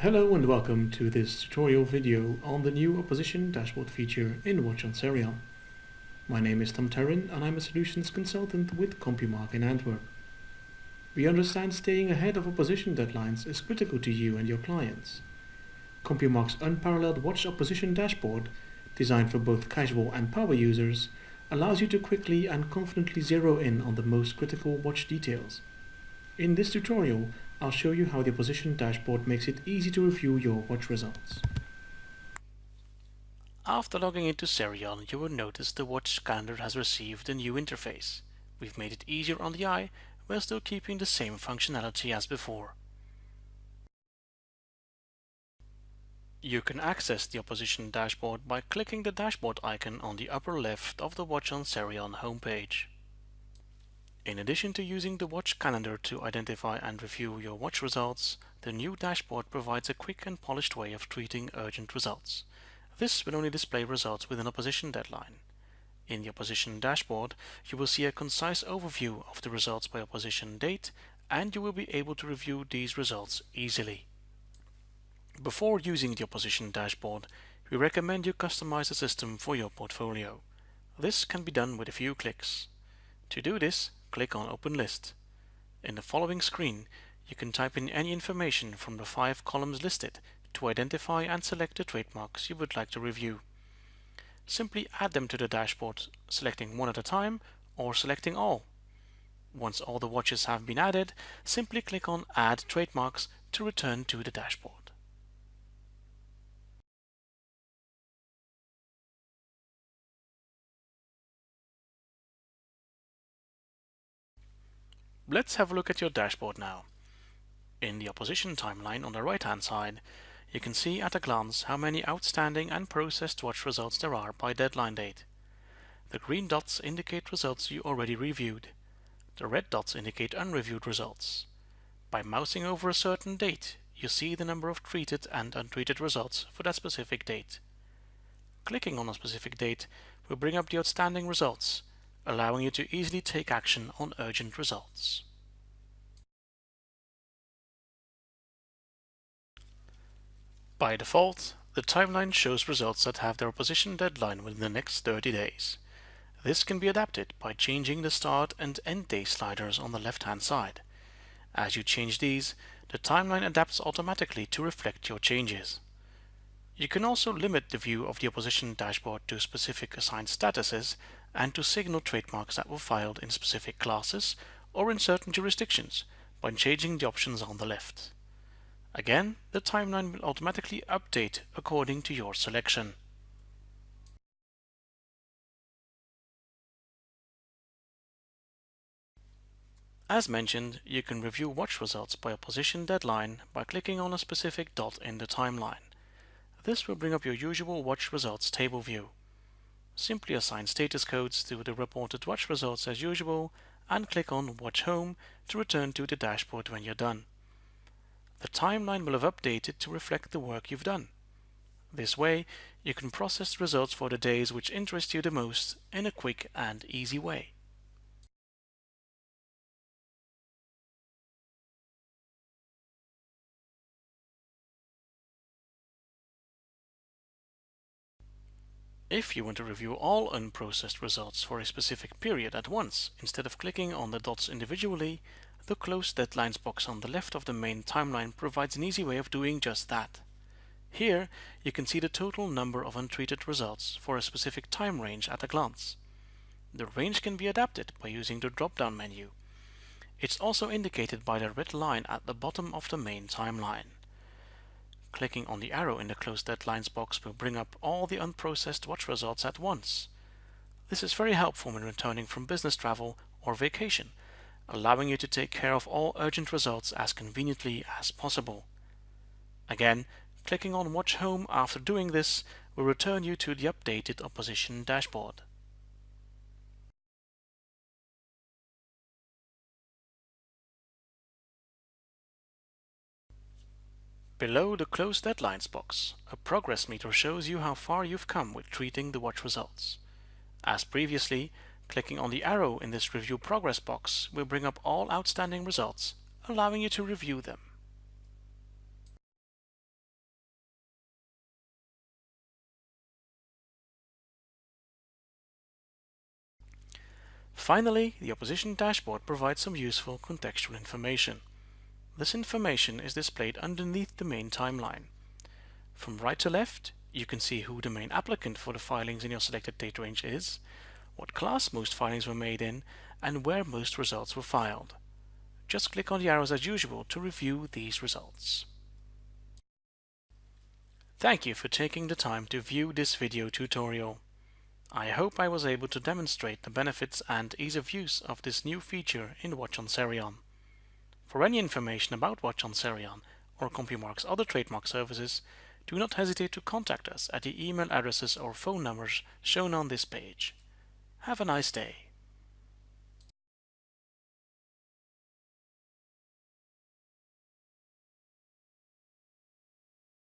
Hello and welcome to this tutorial video on the new opposition dashboard feature in Watch on SERION. My name is Tom Terran and I'm a solutions consultant with CompuMark in Antwerp. We understand staying ahead of opposition deadlines is critical to you and your clients. CompuMark's unparalleled Watch opposition dashboard, designed for both casual and power users, allows you to quickly and confidently zero in on the most critical watch details. In this tutorial, I'll show you how the opposition dashboard makes it easy to review your watch results. After logging into SERION, you will notice the watch calendar has received a new interface. We've made it easier on the eye, while still keeping the same functionality as before. You can access the opposition dashboard by clicking the dashboard icon on the upper left of the Watch on SERION homepage. In addition to using the watch calendar to identify and review your watch results, the new dashboard provides a quick and polished way of treating urgent results. This will only display results with an opposition deadline. In the opposition dashboard, you will see a concise overview of the results by opposition date, and you will be able to review these results easily. Before using the opposition dashboard, we recommend you customize the system for your portfolio. This can be done with a few clicks. To do this, click on Open List. In the following screen, you can type in any information from the 5 columns listed to identify and select the trademarks you would like to review. Simply add them to the dashboard, selecting one at a time or selecting all. Once all the watches have been added, simply click on Add Trademarks to return to the dashboard. Let's have a look at your dashboard now. In the opposition timeline on the right-hand side, you can see at a glance how many outstanding and processed watch results there are by deadline date. The green dots indicate results you already reviewed. The red dots indicate unreviewed results. By mousing over a certain date, you see the number of treated and untreated results for that specific date. Clicking on a specific date will bring up the outstanding results, allowing you to easily take action on urgent results. By default, the timeline shows results that have their opposition deadline within the next 30 days. This can be adapted by changing the start and end day sliders on the left-hand side. As you change these, the timeline adapts automatically to reflect your changes. You can also limit the view of the opposition dashboard to specific assigned statuses and to signal trademarks that were filed in specific classes or in certain jurisdictions by changing the options on the left. Again, the timeline will automatically update according to your selection. As mentioned, you can review watch results by opposition deadline by clicking on a specific dot in the timeline. This will bring up your usual watch results table view. Simply assign status codes to the reported watch results as usual and click on Watch Home to return to the dashboard when you're done. The timeline will have updated to reflect the work you've done. This way, you can process the results for the days which interest you the most in a quick and easy way. If you want to review all unprocessed results for a specific period at once, instead of clicking on the dots individually, the Close Deadlines box on the left of the main timeline provides an easy way of doing just that. Here, you can see the total number of untreated results for a specific time range at a glance. The range can be adapted by using the drop-down menu. It's also indicated by the red line at the bottom of the main timeline. Clicking on the arrow in the Close Deadlines box will bring up all the unprocessed watch results at once. This is very helpful when returning from business travel or vacation, allowing you to take care of all urgent results as conveniently as possible. Again, clicking on Watch Home after doing this will return you to the updated opposition dashboard. Below the Close Deadlines box, a progress meter shows you how far you've come with treating the watch results. As previously, clicking on the arrow in this Review Progress box will bring up all outstanding results, allowing you to review them. Finally, the opposition dashboard provides some useful contextual information. This information is displayed underneath the main timeline. From right to left, you can see who the main applicant for the filings in your selected date range is, what class most filings were made in, and where most results were filed. Just click on the arrows as usual to review these results. Thank you for taking the time to view this video tutorial. I hope I was able to demonstrate the benefits and ease of use of this new feature in Watch on SERION. For any information about Watch on SERION or CompuMark's other trademark services, do not hesitate to contact us at the email addresses or phone numbers shown on this page. Have a nice day.